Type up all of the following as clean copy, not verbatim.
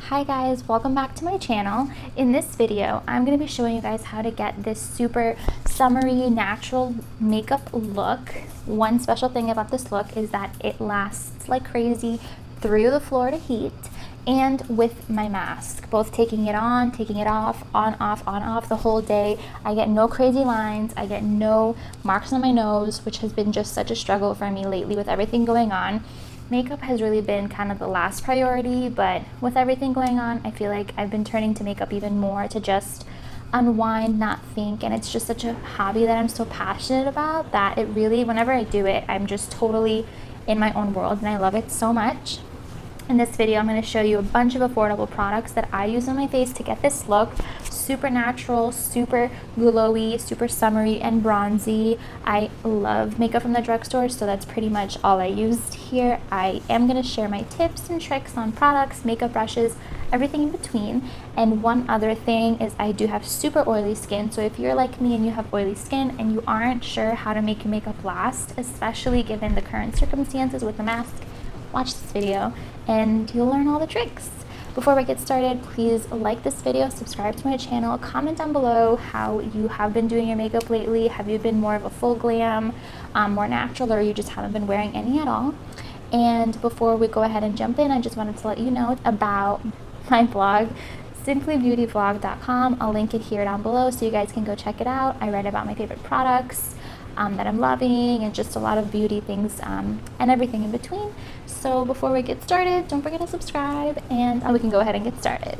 Hi guys, welcome back to my channel. In this video, I'm going to be showing you guys how to get this super summery natural makeup look. One special thing about this look is that it lasts like crazy through the Florida heat and with my mask. Both taking it on, taking it off, on, off the whole day. I get no crazy lines, I get no marks on my nose, which has been just such a struggle for me lately with everything going on. Makeup has really been kind of the last priority, but with everything going on, I feel like I've been turning to makeup even more to just unwind, not think, and it's just such a hobby that I'm so passionate about that it really, whenever I do it, I'm just totally in my own world and I love it so much. In this video, I'm going to show you a bunch of affordable products that I use on my face to get this look. Super natural, super glowy, super summery and bronzy. I love makeup from the drugstore, so that's pretty much all I used here. I am going to share my tips and tricks on products, makeup brushes, everything in between. And one other thing is I do have super oily skin, so if you're like me and you have oily skin and you aren't sure how to make your makeup last, especially given the current circumstances with the mask, watch this video and you'll learn all the tricks. Before we get started, please like this video, subscribe to my channel, comment down below how you have been doing your makeup lately. Have you been more of a full glam, more natural, or you just haven't been wearing any at all? And before we go ahead and jump in, I just wanted to let you know about my blog, simplybeautyvlog.com. I'll link it here down below so you guys can go check it out. I write about my favorite products that I'm loving and just a lot of beauty things and everything in between. So before we get started, don't forget to subscribe and we can go ahead and get started.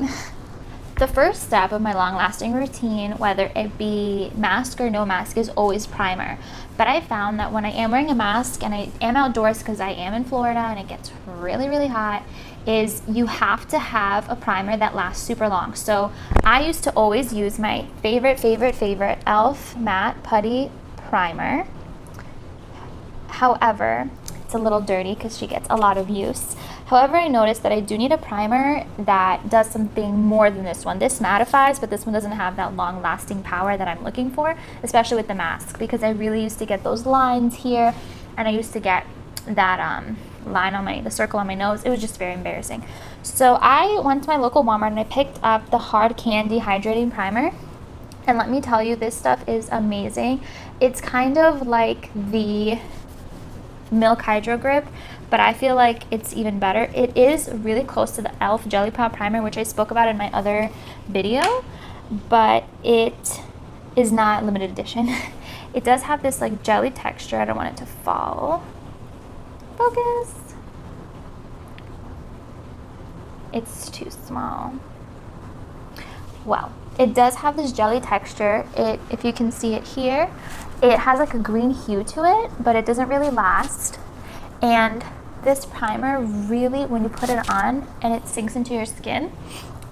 The first step of my long-lasting routine, whether it be mask or no mask, is always primer. But I found that when I am wearing a mask and I am outdoors because I am in Florida and it gets really, really hot, is you have to have a primer that lasts super long. So I used to always use my favorite e.l.f. matte putty primer. However, it's a little dirty because she gets a lot of use. However, I noticed that I do need a primer that does something more than this one. This mattifies, but this one doesn't have that long-lasting power that I'm looking for, especially with the mask, because I really used to get those lines here, and I used to get that line on the circle on my nose. It was just very embarrassing. So I went to my local Walmart and I picked up the Hard Candy Hydrating Primer. And let me tell you, this stuff is amazing. It's kind of like the Milk Hydro Grip, but I feel like it's even better. It is really close to the e.l.f. Jelly Pop Primer, which I spoke about in my other video, but it is not limited edition. It does have this like jelly texture. I don't want it to fall. Focus. It's too small. Well, it does have this jelly texture. If you can see it here, it has like a green hue to it, but it doesn't really last. And this primer really, when you put it on and it sinks into your skin,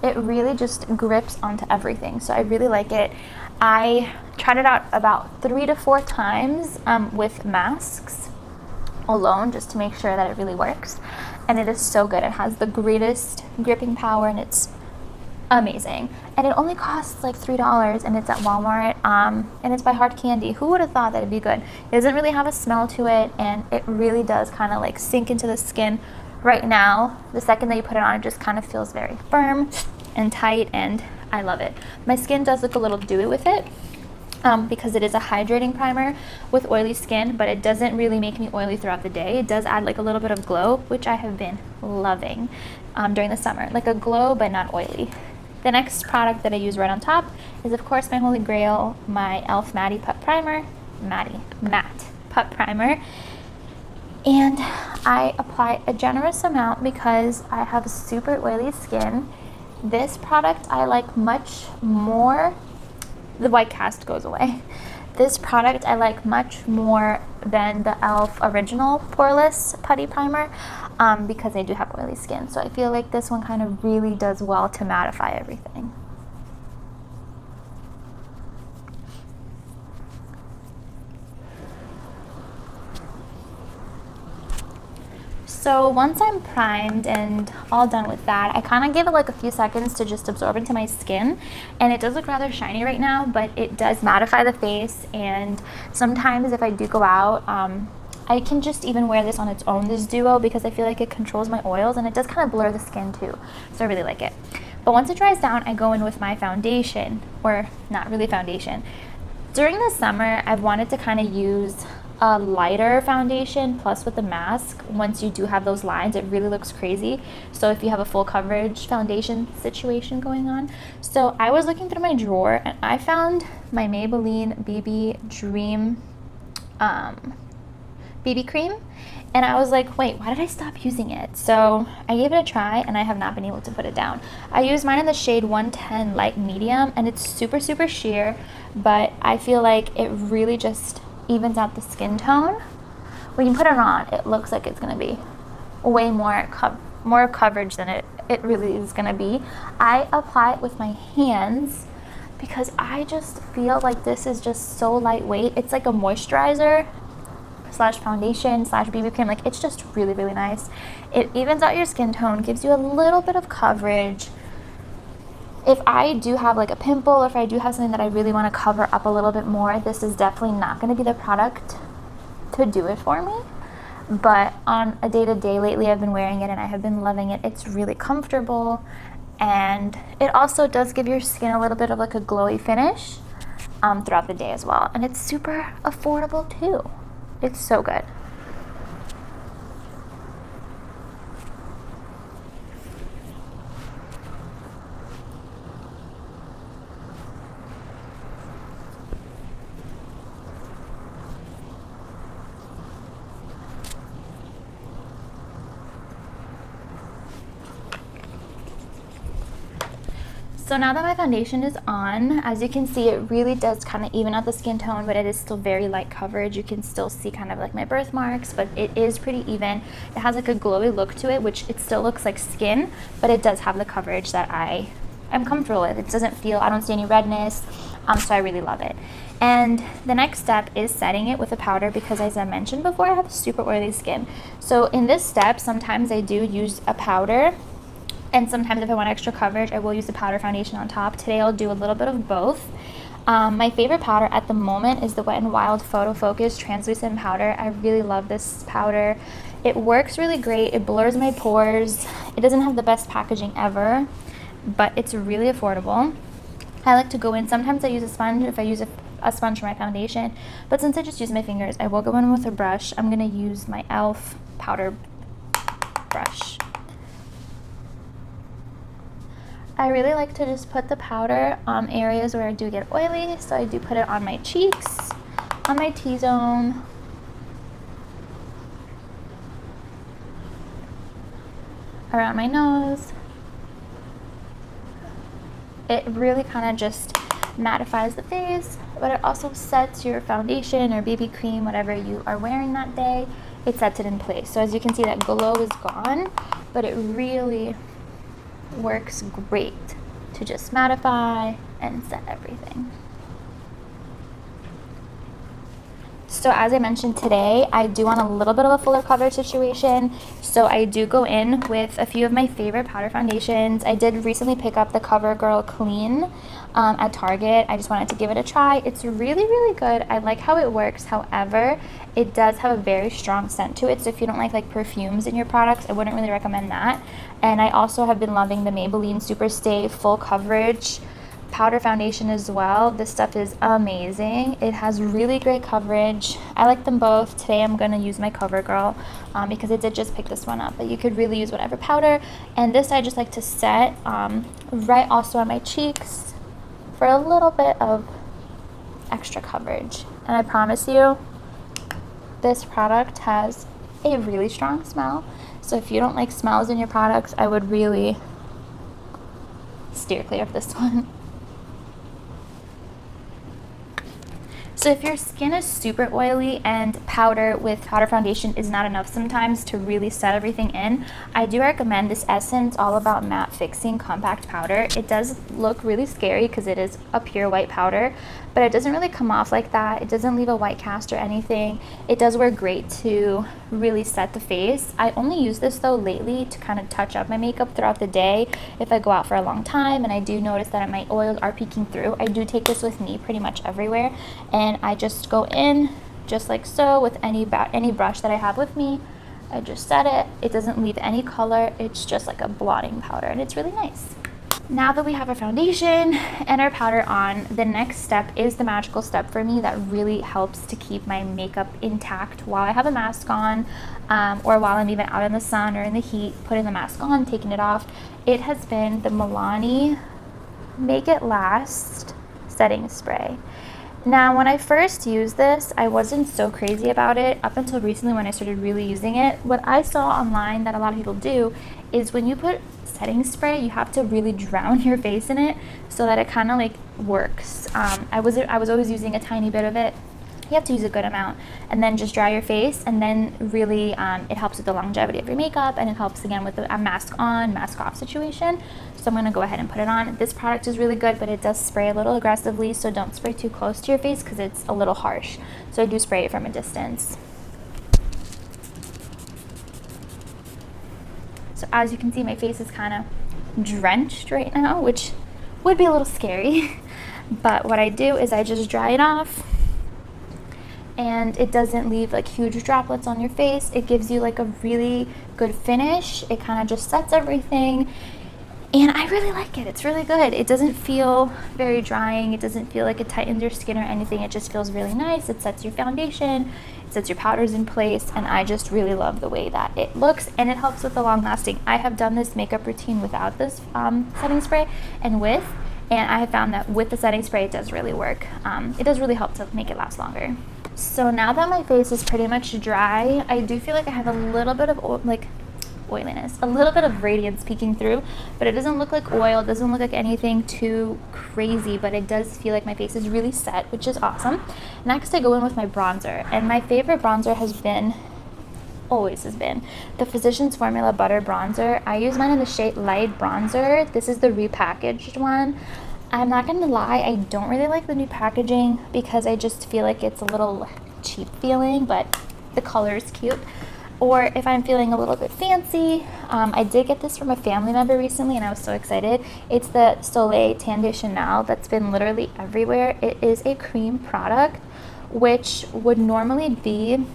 it really just grips onto everything. So I really like it. I tried it out about 3 to 4 times with masks alone, just to make sure that it really works. And it is so good. It has the greatest gripping power and it's amazing. And it only costs like $3 and it's at Walmart and it's by Hard Candy. Who would have thought that it'd be good? It doesn't really have a smell to it and it really does kind of like sink into the skin. Right now, the second that you put it on, it just kind of feels very firm and tight and I love it. My skin does look a little dewy with it because it is a hydrating primer with oily skin, but it doesn't really make me oily throughout the day. It does add like a little bit of glow, which I have been loving during the summer. Like a glow, but not oily. The next product that I use right on top is, of course, my holy grail, my e.l.f. Matte Putt Primer. Matte Putt Primer. And I apply a generous amount because I have super oily skin. This product I like much more. The white cast goes away. This product I like much more than the e.l.f. original Poreless Putty Primer because I do have oily skin. So I feel like this one kind of really does well to mattify everything. So once I'm primed and all done with that, I kind of give it like a few seconds to just absorb into my skin. And it does look rather shiny right now, but it does mattify the face. And sometimes if I do go out, I can just even wear this on its own, this duo, because I feel like it controls my oils and it does kind of blur the skin too. So I really like it. But once it dries down, I go in with my foundation, or not really foundation. During the summer, I've wanted to kind of use a lighter foundation, plus with the mask, once you do have those lines, it really looks crazy. So if you have a full coverage foundation situation going on. So I was looking through my drawer and I found my Maybelline BB Dream BB cream, and I was like, wait, why did I stop using it? So I gave it a try and I have not been able to put it down. I used mine in the shade 110 light medium, and it's super sheer, but I feel like it really just evens out the skin tone. When you put it on, it looks like it's gonna be way more coverage than it really is gonna be. I apply it with my hands because I just feel like this is just so lightweight. It's like a moisturizer slash foundation slash BB cream. Like, it's just really nice. It evens out your skin tone, gives you a little bit of coverage. If I do have like a pimple, or if I do have something that I really want to cover up a little bit more, this is definitely not going to be the product to do it for me. But on a day-to-day lately, I've been wearing it and I have been loving it. It's really comfortable, and it also does give your skin a little bit of like a glowy finish throughout the day as well. And it's super affordable too. It's so good. So now that my foundation is on, as you can see, it really does kind of even out the skin tone, but it is still very light coverage. You can still see kind of like my birthmarks, but it is pretty even. It has like a glowy look to it, which it still looks like skin, but it does have the coverage that I am comfortable with. It doesn't feel, I don't see any redness, so I really love it. And the next step is setting it with a powder, because as I mentioned before, I have super oily skin. So in this step, sometimes I do use a powder, and sometimes if I want extra coverage, I will use the powder foundation on top. Today I'll do a little bit of both. My favorite powder at the moment is the Wet n Wild Photo Focus Translucent Powder. I really love this powder. It works really great. It blurs my pores. It doesn't have the best packaging ever, but it's really affordable. I like to go in, sometimes I use a sponge if I use a sponge for my foundation, but since I just use my fingers, I will go in with a brush. I'm gonna use my e.l.f. powder brush. I really like to just put the powder on areas where I do get oily, so I do put it on my cheeks, on my T-zone, around my nose. It really kind of just mattifies the face, but it also sets your foundation or BB cream, whatever you are wearing that day, it sets it in place. So as you can see, that glow is gone, but it really works great to just mattify and set everything. So as I mentioned today, I do want a little bit of a fuller coverage situation. So I do go in with a few of my favorite powder foundations. I did recently pick up the CoverGirl Clean at Target. I just wanted to give it a try. It's really good. I like how it works. However, it does have a very strong scent to it. So if you don't like perfumes in your products, I wouldn't really recommend that. And I also have been loving the Maybelline Superstay Full Coverage powder foundation as well. This stuff is amazing. It has really great coverage. I like them both. Today I'm going to use my CoverGirl because I did just pick this one up, but you could really use whatever powder. And this I just like to set right also on my cheeks for a little bit of extra coverage. And I promise you, this product has a really strong smell. So if you don't like smells in your products, I would really steer clear of this one. So if your skin is super oily and powder with powder foundation is not enough sometimes to really set everything in, I do recommend this Essence All About Matte Fixing Compact Powder. It does look really scary because it is a pure white powder, but it doesn't really come off like that. It doesn't leave a white cast or anything. It does work great to really set the face. I only use this though lately to kind of touch up my makeup throughout the day. If I go out for a long time and I do notice that my oils are peeking through, I do take this with me pretty much everywhere. And I just go in, just like so with any brush that I have with me. I just set it. It doesn't leave any color. It's just like a blotting powder, and it's really nice. Now that we have our foundation and our powder on, the next step is the magical step for me that really helps to keep my makeup intact while I have a mask on, or while I'm even out in the sun or in the heat, putting the mask on, taking it off. It has been the Milani Make It Last setting spray. Now, when I first used this, I wasn't so crazy about it up until recently when I started really using it. What I saw online that a lot of people do is when you put setting spray, you have to really drown your face in it so that it kind of like works. I was always using a tiny bit of it. You have to use a good amount, and then just dry your face, and then really it helps with the longevity of your makeup, and it helps again with the mask on, mask off situation. So I'm gonna go ahead and put it on. This product is really good, but it does spray a little aggressively, so don't spray too close to your face because it's a little harsh. So I do spray it from a distance. So as you can see, my face is kind of drenched right now, which would be a little scary. But what I do is I just dry it off, and it doesn't leave like huge droplets on your face. It gives you like a really good finish. It kind of just sets everything, and I really like it. It's really good. It doesn't feel very drying. It doesn't feel like it tightens your skin or anything. It just feels really nice. It sets your foundation, it sets your powders in place, and I just really love the way that it looks, and it helps with the long lasting. I have done this makeup routine without this setting spray and with, and I have found that with the setting spray it does really work. It does really help to make it last longer. So now that my face is pretty much dry, I do feel like I have a little bit of oiliness, a little bit of radiance peeking through, but it doesn't look like oil, it doesn't look like anything too crazy, but it does feel like my face is really set, which is awesome. Next, I go in with my bronzer, and my favorite bronzer always has been the Physicians Formula Butter Bronzer. I use mine in the shade Light Bronzer. This is the repackaged one. I'm not gonna lie, I don't really like the new packaging because I just feel like it's a little cheap feeling, but the color is cute. Or if I'm feeling a little bit fancy, I did get this from a family member recently and I was so excited. It's the Soleil Tan de Chanel that's been literally everywhere. It is a cream product, which would normally be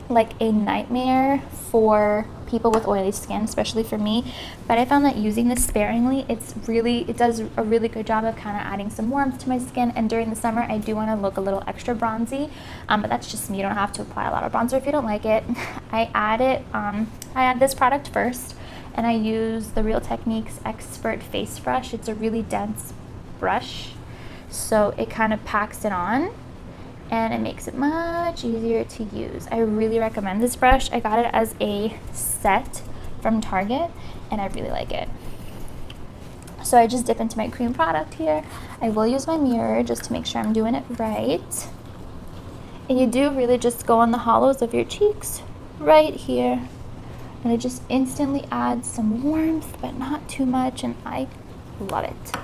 like a nightmare for people with oily skin, especially for me, but I found that using this sparingly, it does a really good job of kind of adding some warmth to my skin. And during the summer I do want to look a little extra bronzy, but that's just me. You don't have to apply a lot of bronzer if you don't like it. I add this product first, and I use the Real Techniques Expert Face Brush. It's a really dense brush, so it kind of packs it on and it makes it much easier to use. I really recommend this brush. I got it as a set from Target and I really like it. So I just dip into my cream product here. I will use my mirror just to make sure I'm doing it right. And you do really just go on the hollows of your cheeks right here, and it just instantly adds some warmth, but not too much, and I love it.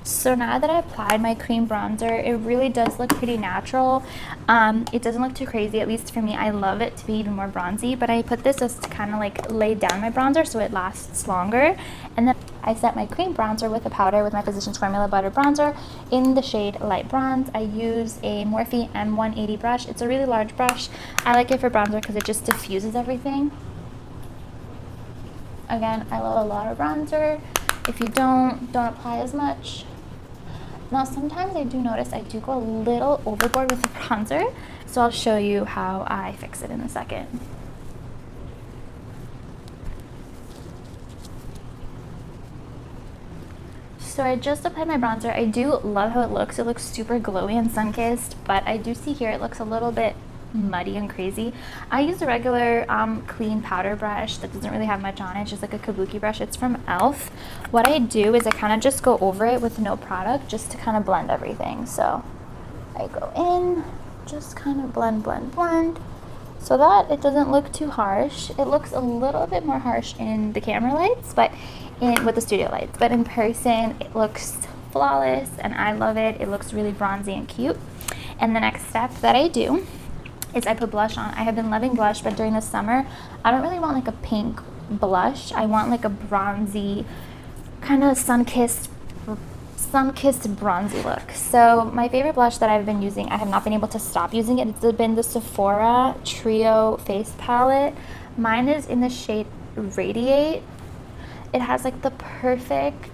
So now that I applied my cream bronzer, it really does look pretty natural. It doesn't look too crazy, at least for me. I love it to be even more bronzy, but I put this just to kind of like lay down my bronzer so it lasts longer. And then I set my cream bronzer with a powder with my Physicians Formula Butter Bronzer in the shade Light Bronze. I use a Morphe M180 brush. It's a really large brush. I like it for bronzer because it just diffuses everything. Again, I love a lot of bronzer. If you don't apply as much. Now, sometimes I do notice I do go a little overboard with the bronzer, so I'll show you how I fix it in a second. So I just applied my bronzer. I do love how it looks. It looks super glowy and sun-kissed, but I do see here it looks a little bit muddy and crazy. I use a regular clean powder brush that doesn't really have much on it. It's just like a kabuki brush. It's from e.l.f. What I do is I kind of just go over it with no product just to kind of blend everything. So I go in, just kind of blend so that it doesn't look too harsh. It looks a little bit more harsh in the camera lights, but with the studio lights, but in person it looks flawless and I love it. It looks really bronzy and cute. And the next step that I do is I put blush on. I have been loving blush, but during the summer, I don't really want like a pink blush. I want like a bronzy, kind of sun-kissed bronzy look. So my favorite blush that I've been using, I have not been able to stop using it. It's been the Sephora Trio Face Palette. Mine is in the shade Radiate. It has like the perfect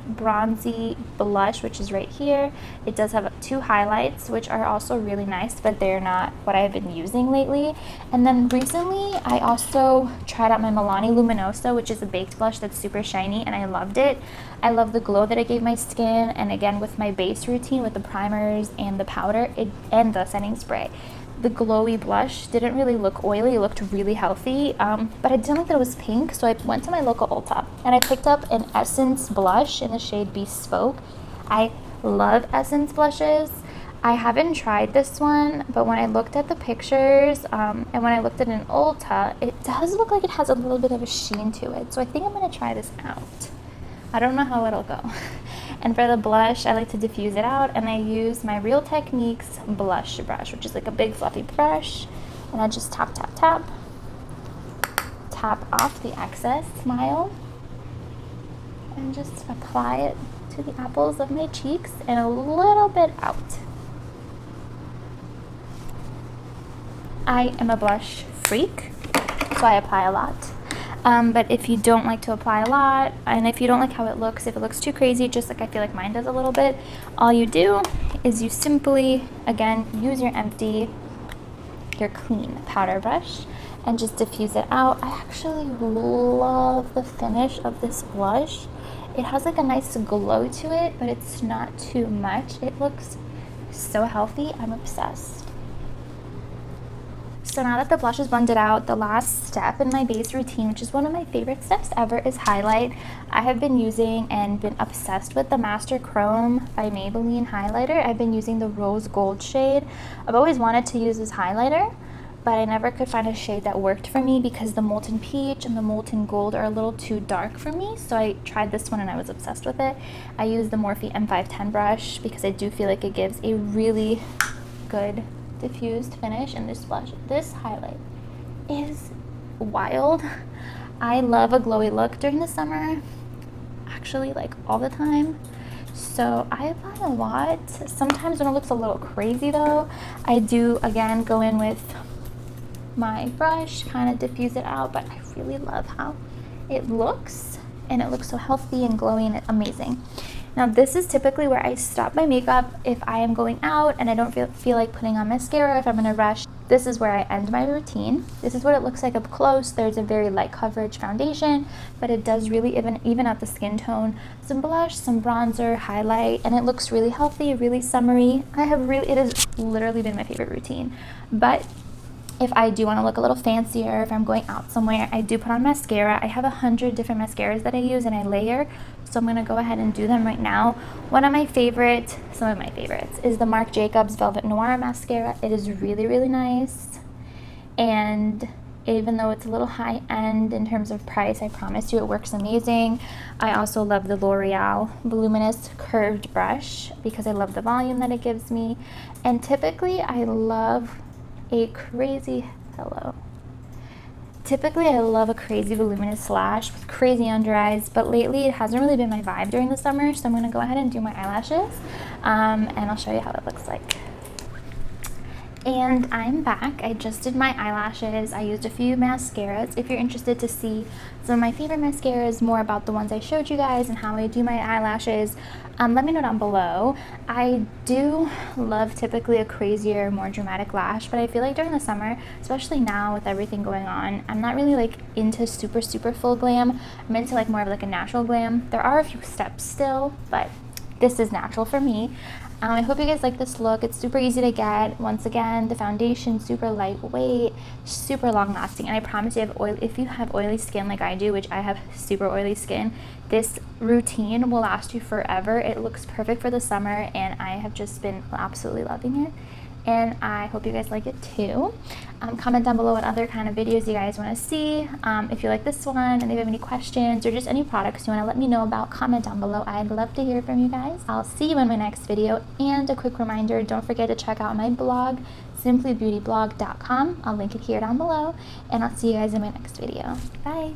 bronzy blush, which is right here. It does have 2 highlights, which are also really nice, but they're not what I've been using lately. And then recently I also tried out my Milani Luminosa, which is a baked blush that's super shiny, and I loved it. I love the glow that it gave my skin, and again with my base routine with the primers and the powder and the setting spray, the glowy blush didn't really look oily. It looked really healthy, but I didn't like that it was pink, so I went to my local Ulta and I picked up an Essence blush in the shade Bespoke. I love Essence blushes. I haven't tried this one, but when I looked at the pictures and when I looked at an Ulta, it does look like it has a little bit of a sheen to it, so I think I'm going to try this out. I don't know how it'll go. And for the blush, I like to diffuse it out, and I use my Real Techniques blush brush, which is like a big fluffy brush, and I just tap, tap, tap, tap off the excess Smile, and just apply it to the apples of my cheeks and a little bit out. I am a blush freak, so I apply a lot. But if you don't like to apply a lot, and if you don't like how it looks, if it looks too crazy, just like I feel like mine does a little bit, all you do is you simply, again, use your clean powder brush and just diffuse it out. I actually love the finish of this blush. It has like a nice glow to it, but it's not too much. It looks so healthy. I'm obsessed. So now that the blush is blended out, the last step in my base routine, which is one of my favorite steps ever, is highlight. I have been using and been obsessed with the Master Chrome by Maybelline highlighter. I've been using the Rose Gold shade. I've always wanted to use this highlighter, but I never could find a shade that worked for me because the Molten Peach and the Molten Gold are a little too dark for me. So I tried this one and I was obsessed with it. I use the Morphe M510 brush because I do feel like it gives a really good diffused finish, and this highlight is wild. I love a glowy look during the summer, actually like all the time, so I apply a lot. Sometimes when it looks a little crazy though, I do again go in with my brush, kind of diffuse it out, but I really love how it looks, and it looks so healthy and glowy and amazing. Now this is typically where I stop my makeup if I am going out and I don't feel like putting on mascara, if I'm in a rush. This is where I end my routine. This is what it looks like up close. There's a very light coverage foundation, but it does really even out the skin tone. Some blush, some bronzer, highlight, and it looks really healthy, really summery. It has literally been my favorite routine. But if I do want to look a little fancier, if I'm going out somewhere, I do put on mascara. I have 100 different mascaras that I use and I layer, so I'm going to go ahead and do them right now. Some of my favorites, is the Marc Jacobs Velvet Noir mascara. It is really, really nice, and even though it's a little high end in terms of price, I promise you it works amazing. I also love the L'Oreal Voluminous Curved Brush because I love the volume that it gives me, and typically I love a crazy voluminous lash with crazy under eyes, but lately it hasn't really been my vibe during the summer, so I'm going to go ahead and do my eyelashes, and I'll show you how it looks like. And I'm back. I just did my eyelashes. I used a few mascaras. If you're interested to see some of my favorite mascaras, more about the ones I showed you guys and how I do my eyelashes, let me know down below. I do love typically a crazier, more dramatic lash, but I feel like during the summer, especially now with everything going on, I'm not really like into super full glam. I'm into like more of like a natural glam. There are a few steps still, but this is natural for me. I hope you guys like this look. It's super easy to get. Once again, the foundation super lightweight, super long lasting, and I promise you, if you have oily skin like I do, which I have super oily skin, this routine will last you forever. It looks perfect for the summer, and I have just been absolutely loving it, and I hope you guys like it too. Comment down below what other kind of videos you guys want to see. If you like this one and if you have any questions or just any products you want to let me know about, comment down below. I'd love to hear from you guys. I'll see you in my next video, and a quick reminder, don't forget to check out my blog, simplybeautyblog.com. I'll link it here down below, and I'll see you guys in my next video. Bye.